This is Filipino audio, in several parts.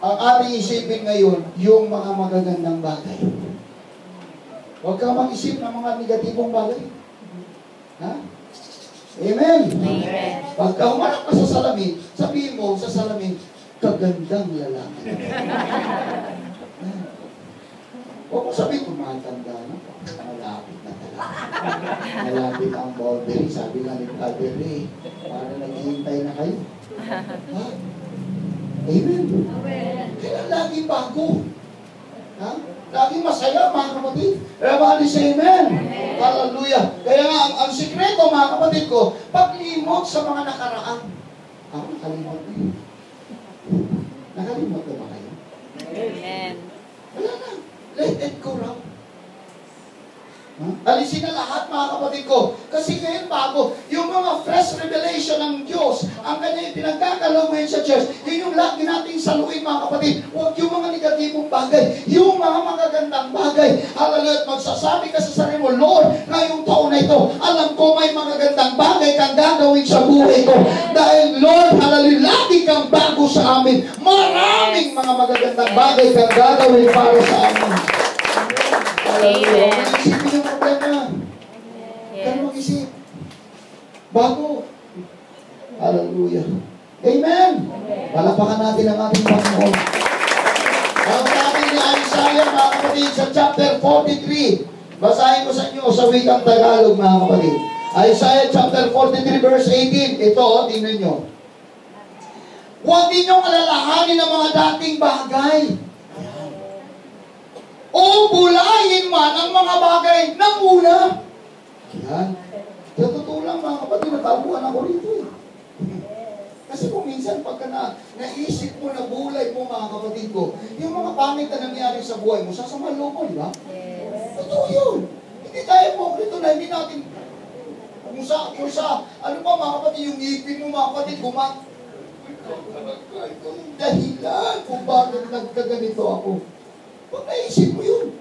ang ating isipin ngayon, yung mga magagandang bagay. Huwag kang mag-isip ng mga negatibong bagay. Ha? Amen? Amen. Pagka humarap ka sa salamin, sabihin mo sa salamin, kagandang lalaki. Huwag mo sabihin, tumatanda na. Malapit na talaga. Malapit ang boundary. Sabi nga ni Father Ray, para naghihintay na kayo. Ha? Amen? Kaya laging bago. Ha? Laging masaya, mga kapatid. Everybody say amen. Hallelujah. Kaya nga, ang sikreto, mga kapatid ko, paglimot sa mga nakaraan. Ako, nakalimot na yun. Nakalimot na ba kayo? Amen. Wala na. Let it go raw. Alisin na lahat, mga kapatid ko. Kasi ngayon bago, yung mga fresh revelation ng Diyos, ang kanya pinagkakalaw ngayon sa church, yun yung lagi nating saluin, mga kapatid. Huwag yung mga negatibong bagay, yung mga magagandang bagay. Hallelujah, magsasabi ka sa sarili mo, Lord, ngayong taon na ito, alam ko may magagandang bagay kang gagawin sa buhay ko. Dahil, Lord, hallelujah, lagi kang bago sa amin. Maraming mga magagandang bagay kang gagawin para sa amin. Hallelujah. Isipin yung problema. Kaya mag-isip. Bago. Hallelujah. Amen. Palapakan natin ang ating Panginoon. Ang sabi ni Isaiah, mga kapatid, sa chapter 43. Basahin ko sa inyo sa wikang Tagalog, mga kapatid. Isaiah chapter 43 verse 18. Ito, tingnan nyo. Huwag ninyong alalahanin ang mga dating bagay. O bulayin man ang mga bagay ng una. Yan. Sa totoo lang, mga kapatid, natabuan ako rito eh. Kasi kung minsan pagka naisip mo na bulay mo, mga kapatid ko, yung mga pangit na nangyari sa buhay mo, sasama loob mo, di ba? Yes. Totoo yun. Hindi tayo po rito na hindi natin kung sa ano pa, mga kapatid, yung ngipin mo, mga kapatid, ito yung dahilan kung bakit nagkaganito ako. Pag naisip mo yun.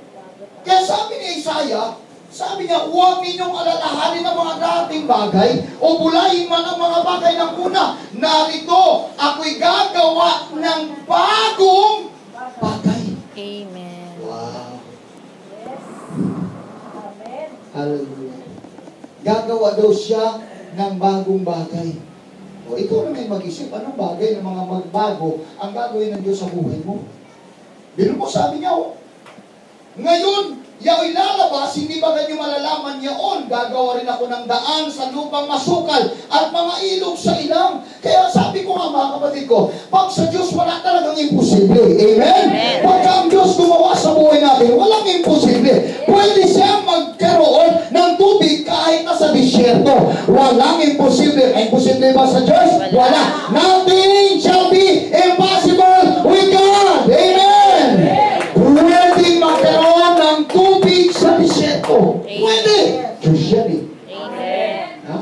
Kaya sabi ni Isaiah, sabi niya, huwag ninyong alalahanin ang mga dating bagay o bulayin man ang mga bagay ng una. Narito, ako'y gagawa ng bagong bagay. Amen. Wow. Hallelujah. Gagawa daw siya ng bagong bagay. O ikaw na may mag-isip, anong bagay ng mga magbago ang gagawin ng Diyos sa buhay mo? Bino mo, sabi niya, ngayon, yao'y lalabas, hindi ba ganyo malalaman yaon? Gagawa rin ako ng daan sa lupang masukal at mga ilog sa ilang. Kaya sabi ko nga, mga kapatid ko, pag sa Diyos wala talagang imposible. Amen? Pagka ang Diyos gumawa sa buhay natin, walang imposible. Pwede siyang magkaroon ng tubig kahit na sa disyerto. Walang imposible. Imposible ba sa Diyos? Wala. Nothing shall be impossible with God. Amen? Pwede magkaroon ng tubig sa disyerto. Pwede. Diyos yan eh. Ha?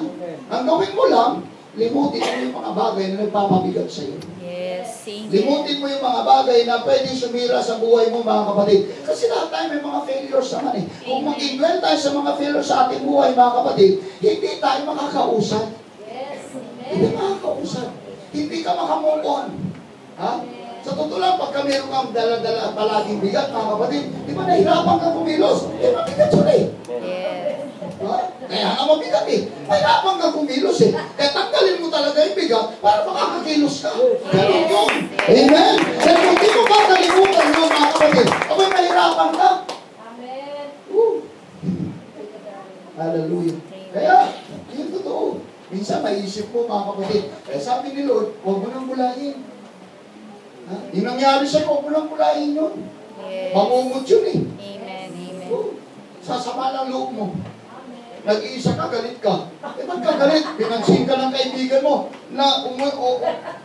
Ang gawin mo lang, limutin mo yung mga bagay na nagpapabigat sa iyo. Yes. Limutin mo yung mga bagay na pwede sumira sa buhay mo, mga kapatid. Kasi lahat tayo may mga failures naman eh. Kung mag-inwell tayo sa mga failures sa ating buhay, mga kapatid, hindi tayo makakausap. Hindi makakausap. Hindi ka makamove on. Ha? Sa totoo lang, pagka meron kang dala-dala at palaging bigat, mga kapatid, di ba nahirapan kang kumilos? Mabigat yun eh. Yes. Ha? Kaya nga mabigat eh. Mahirapan kang kumilos eh. Kaya tanggalin mo talaga yung bigat para makakakilos ka. Ganun yun. Amen? Kaya kung di mo ba kalimutan yun, mga kapatid, abay mahirapan ka. Amen. Hallelujah. Kaya, yun totoo. Minsan maisip mo, mga kapatid, eh sabi ni Lord, huwag mo nang bulahin. Ha? Yung nangyari sa'yo, huwag mo nang bulahin yun. Yes. Mangungot yun eh. Amen. Amen. Sasama ng loob mo. Nag-iisa ka, galit ka. Eh, ba't ka galit? Pinansin ka ng kaibigan mo na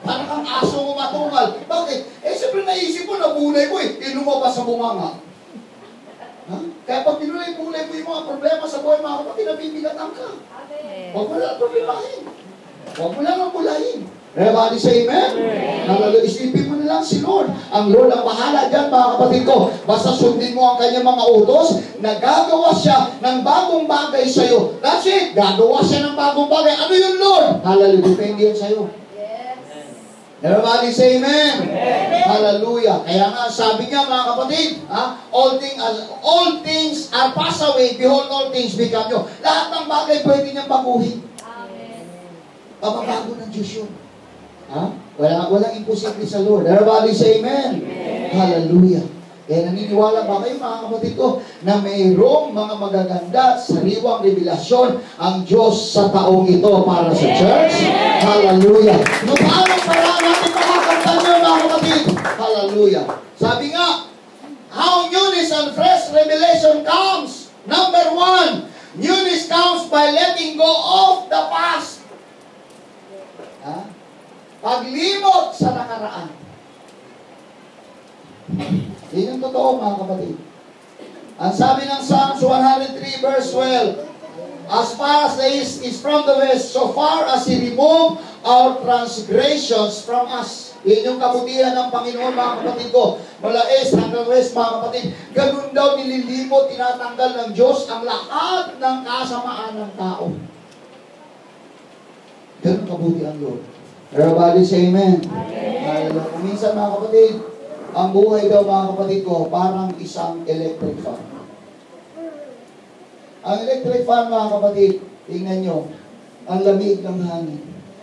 parang kang aso mo matungal. Bakit? Eh, siyempre naisip mo, nabulay mo eh. Lumabas sa bunganga. Ha? Kaya pag pinulay-bulay mo yung mga problema sa buhay, mga kapatid, nabibigatan ka. Huwag mo lang problemahin. Huwag mo lang ang bulahin. Everybody say amen? Amen. Isipin mo na lang si Lord. Ang Lord ang bahala dyan, mga kapatid ko. Basta sundin mo ang kanyang mga utos, nagagawa siya ng bagong bagay sa'yo. That's it. Gagawa siya ng bagong bagay. Ano yun, Lord? Hallelujah. Depende yan sa'yo. Yes. Everybody say amen. Hallelujah. Kaya nga, sabi niya mga kapatid, all things are passed away, behold, all things become new. Lahat ng bagay pwede niyang baguhin. Pababago ng Diyos yun. Walang imposible sa Lord. Everybody say amen. Hallelujah. Kaya naniniwala ba kayo mga kapatid ko na mayroong mga magaganda, sariwang revelasyon ang Diyos sa taong ito para sa church? Hallelujah. No, paano para natin makakanta nyo mga kapatid? Hallelujah. Sabi nga, how newness and fresh revelation comes. Number 1, newness comes by letting go of the past. Paglimot sa nakaraan. Yan ang totoo mga kapatid. Ang sabi ng Psalms 103 verse 12, as far as the east is from the west, so far as He removed our transgressions from us. Yan yung kabutihan ng Panginoon mga kapatid ko. Mula east hanggang west mga kapatid. Ganun daw nililimot, tinatanggal ng Diyos ang lahat ng kasamaan ng tao. Ganun kabuti ang Lord. Everybody say amen. Hallelujah. Minsan mga kapatid, ang buhay daw mga kapatid ko, parang isang electric fan. Ang electric fan mga kapatid, tingnan nyo, ang lamig ng hangin.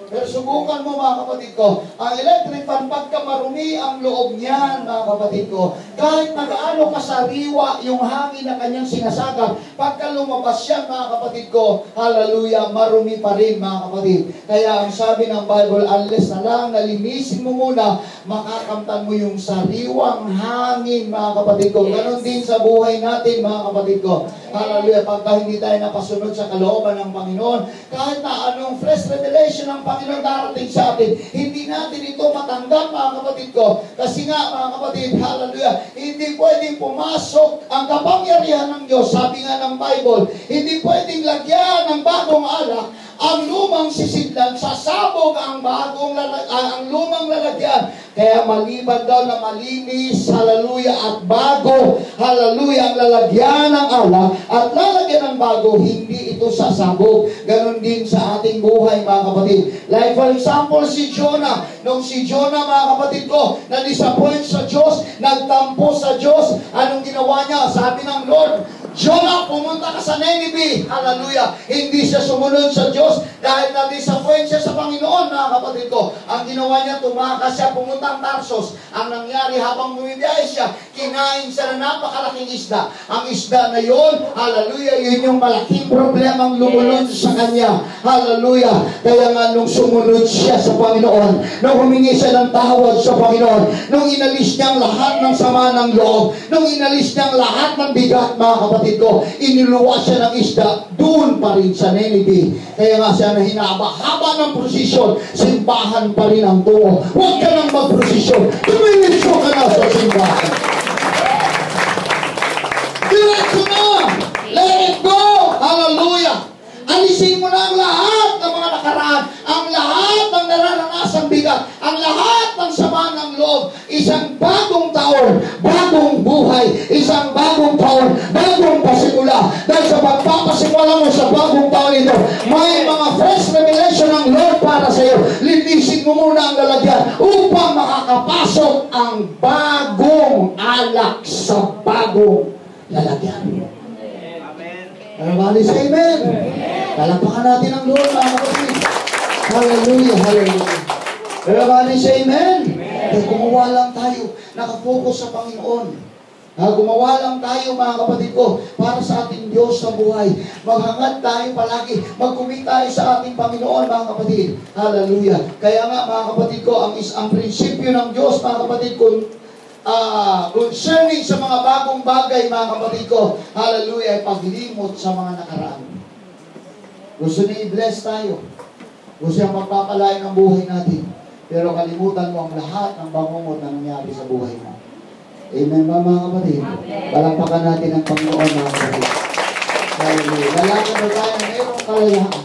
Pero subukan mo mga kapatid ko, ang electric fan, pagka marumi ang loob niyan mga kapatid ko, kahit nagaano kasariwa yung hangin na kanyang sinasagap, pagka lumabas yan mga kapatid ko, hallelujah, marumi pa rin mga kapatid. Kaya ang sabi ng Bible, unless na lang nalinisin mo muna, makakamtan mo yung sariwang hangin mga kapatid ko. Ganon din sa buhay natin mga kapatid ko. Hallelujah, pagka hindi tayo napasunod sa kalooban ng Panginoon, kahit na anong fresh revelation ng Panginoon darating sa atin, hindi natin ito matanggap mga kapatid ko. Kasi nga mga kapatid, hallelujah, hindi pwedeng pumasok ang kapangyarihan ng Diyos. Sabi nga ng Bible, hindi pwedeng lagyan ng bagong alak ang lumang sisidlan, sasabog ang lumang lalagyan. Kaya maliban daw na malinis, hallelujah, at bago, hallelujah, ang lalagyan ng alak at lalagyan ng bago, hindi ito sasabog. Ganon din sa ating buhay mga kapatid. Like for example, si Jonah. Nung si Jonah mga kapatid ko, na-disappoint sa Diyos, nagtampo sa Diyos, anong ginawa niya? Sabi ng Lord, Jonah, pumunta ka sa Nineveh. Hallelujah. Hindi siya sumunod sa Diyos dahil na-disappoint siya sa Panginoon, mga kapatid ko. Ang ginawa niya, tumakas siya, pumunta ang Tarsos. Ang nangyari habang bumibiyahe siya, kinain siya na napakalaking isda. Ang isda na yon, hallelujah, yun yung malaking problemang lumunod sa kanya. Hallelujah. Kaya nga nung sumunod siya sa Panginoon, nung humingi siya ng tawad sa Panginoon, nung inalis niya ang lahat ng sama ng loob, nung inalis niya ang lahat ng bigat, mga kapatid ko, iniluwa siya ng isda, doon pa rin sa Nineveh. Kaya nga siya na hinaba-haba ng prosesyon, simbahan pa rin ang tungo. Huwag ka nang mag-prosesyon, tumilisyo ka na sa simbahan. Diretso na! Let it go! Hallelujah! Alisin mo na ang lahat ng mga nakaraan, ang lahat ng nararanasang bigat, ang lahat ng sama ng loob. Isang bagong taon, bagong buhay, isang bagong taon, bagong pasimula. Dahil sa pagpapasimula mo sa bagong taon ito, may mga fresh revelation ng Lord para sa iyo. Linisin mo muna ang lalagyan upang makakapasok ang bagong alak sa bagong lalagyan. Everybody say amen. Talapakan natin ang Lord, mga kapatid. Hallelujah, hallelujah. Everybody say amen. Kaya gumawa lang tayo, nakafocus sa Panginoon. Gumawa lang tayo, mga kapatid ko, para sa ating Diyos sa buhay. Maghangad tayo palagi, mag-commit tayo sa ating Panginoon, mga kapatid. Hallelujah. Kaya nga, mga kapatid ko, ang prinsipyo ng Diyos, mga kapatid ko, concerning sa mga bagong bagay, mga kapatid ko, hallelujah, ay paglimot sa mga nakaraan. Gusto niya i-bless tayo. Gusto niya magpapalain ang buhay natin. Pero kalimutan mo ang lahat ng bangungot na nangyari sa buhay mo. Amen ba, mga kapatid? Palakpakan natin ang Panginoon, mga kapatid. Hallelujah. Lalakad na tayo na mayroong kalayahan.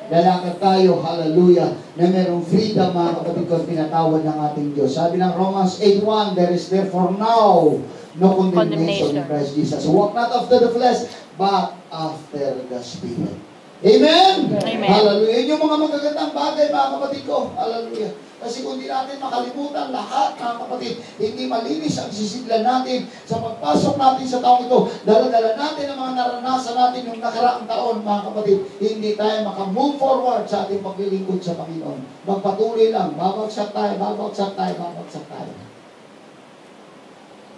Lalakad tayo, hallelujah, na mayroong freedom, mga kapatid ko, tinatawad ng ating Diyos. Sabi ng Romans 8:1, there is therefore now no condemnation in Christ Jesus. Walk not after the flesh, but after the Spirit. Amen? Amen. Hallelujah. Yun yung mga magagandang bagay, mga kapatid ko. Hallelujah. Kasi kung di natin makalimutan lahat, mga kapatid, hindi malinis ang sisidlan natin sa pagpasok natin sa taong ito. Dala-dala natin ang mga naranasan natin yung nakaraang taon, mga kapatid. Hindi tayo makamove forward sa ating paglilingkod sa Panginoon. Magpatuloy lang. Babagsak tayo, babagsak tayo, babagsak tayo.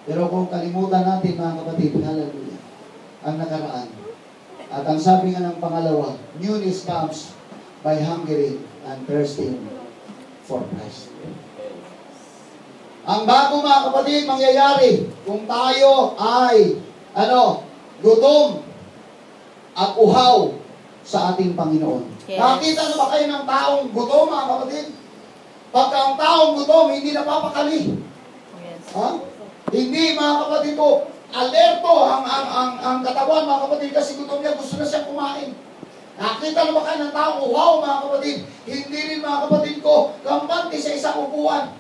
Pero kung kalimutan natin, mga kapatid, hallelujah, ang nakaraan. At ang sabi nga ng pangalawa, newness comes by hungering and thirsting for Christ. Ang bago, mga kapatid, mangyayari kung tayo ay gutom at uhaw sa ating Panginoon. Yes. Nakita na ba kayo ng taong gutom, mga kapatid? Pagka ang taong gutom, hindi napapakali. Yes. Ha? Hindi, mga kapatid ko, alerto ang katawan, mga kapatid, kasi gutom niya, gusto na siyang kumain. Nakita na ba kayo ng taong uhaw, mga kapatid? Hindi rin, mga kapatid ko, kampante sa isang upuan.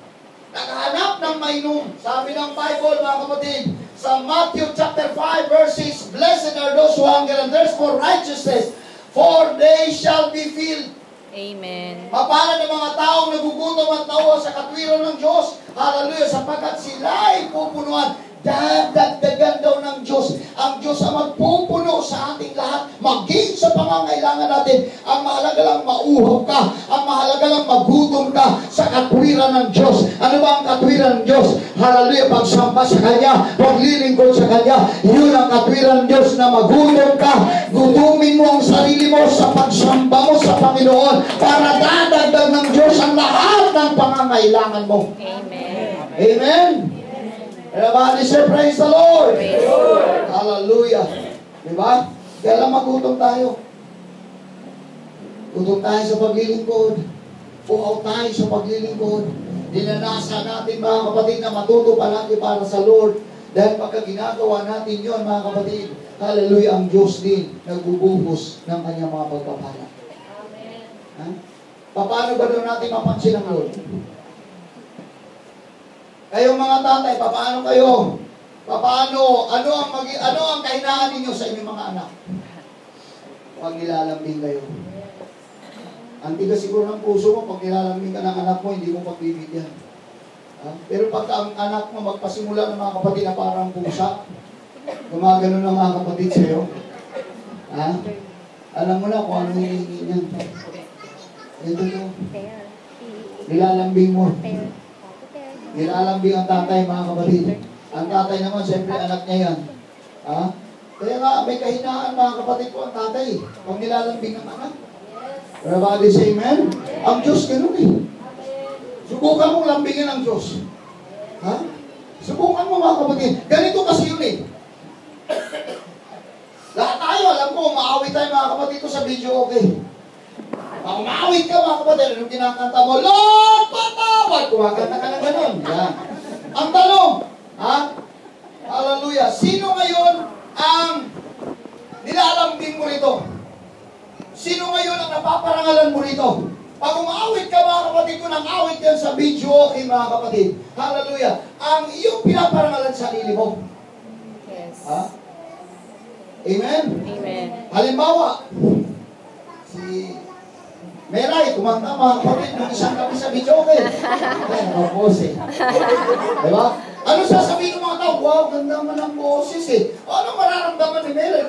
Naghahanap ng mainom. Sabi ng Bible, mga kapatid, sa Matthew chapter 5 verses, blessed are those who hunger and thirst for righteousness, for they shall be filled. Amen. Mapalad ng mga taong nagugutom at nauwa sa katwiran ng Diyos. Hallelujah, sapagkat sila ay pupunuan. Dadagdagan daw ng Diyos. Ang Diyos ang magpupuno sa ating lahat, maging sa pangangailangan natin. Ang mahalaga lang mauhaw ka. Ang mahalaga lang magutom ka sa katwiran ng Diyos. Ano ba ang katwiran ng Diyos? Hallelujah, pagsamba sa Kanya, paglilingkod sa Kanya. Yun ang katwiran ng Diyos, na magutom ka. Gutumin mo ang sarili mo sa pagsamba mo sa Panginoon para dadagdag ng Diyos ang lahat ng pangangailangan mo. Amen. Amen? Everybody say, praise the Lord. Praise the Lord. Hallelujah. Diba? Kaya lang magutom tayo. Gutom tayo sa paglilingkod. Uhaw tayo sa paglilingkod. Dinanasa natin, mga kapatid, na matuto palagi para sa Lord. Dahil pagka ginagawa natin yon, mga kapatid, hallelujah, ang Diyos din nagbubuhos ng kanyang mga pagpapala. Amen. Ha? Paano ba doon natin mapansin ang Lord? Kayong mga tatay, paano kayo? Ano ang kahinaan ninyo sa inyong mga anak? Huwag nilalambing kayo. Ang tigas siguro ng puso mo, pag nilalambing ka ng anak mo, hindi mo pagbibigyan. Pero pag ang anak mo magpasimula ng mga kapatid na parang pusa, gumagano ng mga kapatid sa'yo, alam mo na kung ano hinihingi niyan. Ito yun. Nilalambing mo. Nilalambing ang tatay, mga kapatid. Ang tatay naman, siyempre anak niya yan. Kaya nga, may kahinaan, mga kapatid ko, ang tatay. Pag nilalambing ang anak. Everybody say amen? Ang Diyos, ganun eh. Subukan mong lambingin ang Diyos. Subukan mo, mga kapatid. Ganito kasi yun eh. Lahat tayo, alam ko, umaawit tayo, mga kapatid ko, sa video, okay. Pag umaawit ka, mga kapatid, anong kinakanta mo? Lord, patawad! Kumakanta ka ng ganun. Yan. Ang tanong, hallelujah, sino ngayon ang nilalambing mo rito? Sino ngayon ang napaparangalan mo rito? Pag umaawit ka, mga kapatid ko, nang awit yan sa video, okay, mga kapatid. Hallelujah. Ang iyong pinaparangalan sa sarili mo. Yes. Amen? Amen. Halimbawa, si Meray, kumanta, mga kapatid, nung isang gabi sa video, okay. Ay, nakapose eh. Diba? Ano sasabihin ng mga tao? Wow, ganda man ang boses eh. O, anong mararamdaman ni Meray?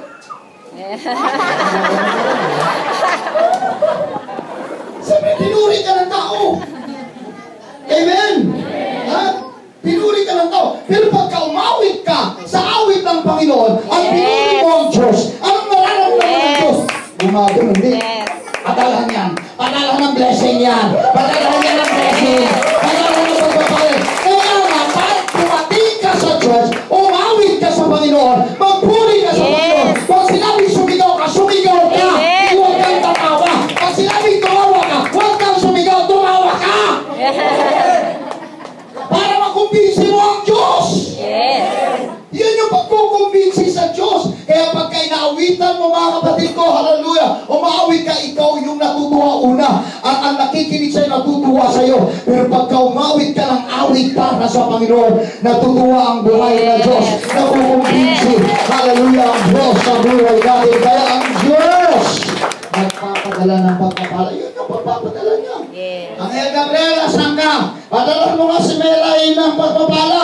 Sabi, pinuri ka ng tao. Amen? Pinuri ka ng tao. Pero pagka umawit ka sa awit ng Panginoon, at pinuri mo ang Diyos, anong mararamdaman ng Diyos? Gumagano, hindi. Padalahan yan. Padalahan ng blessing yan. Padalahan yan ng blessing. Padalahan ng pagpapalit. Kaya nga, pag pumating ka sa church, umawit ka sa Panginoon, magpuri ka sa Panginoon. Pag sinabi sumigaw ka, sumigaw ka. Huwag kang tatawa. Pag sinabi tumawa ka, huwag kang sumigaw, tumawa ka. Para makumbinsi mo ang Diyos. Yan yung pagkukumbinsi sa Diyos. Kaya pagka inaawitan mo, mga kapatid ko, hallelujah, umaawit ka, ikaw yung natutuwa una. At ang nakikinig sa'yo, natutuwa sa'yo. Pero pagka umawit ka ng awit para sa Panginoon, natutuwa ang buhay ng Diyos. Nakukumbinsi, hallelujah, ang Diyos sa buhay natin. Kaya ang Diyos, magpapadala ng pagpapala. Yun yung pagpapadala niya. Yes. Angel Gabriel, asan ka? Padala mo nga si Melay ng pagpapala.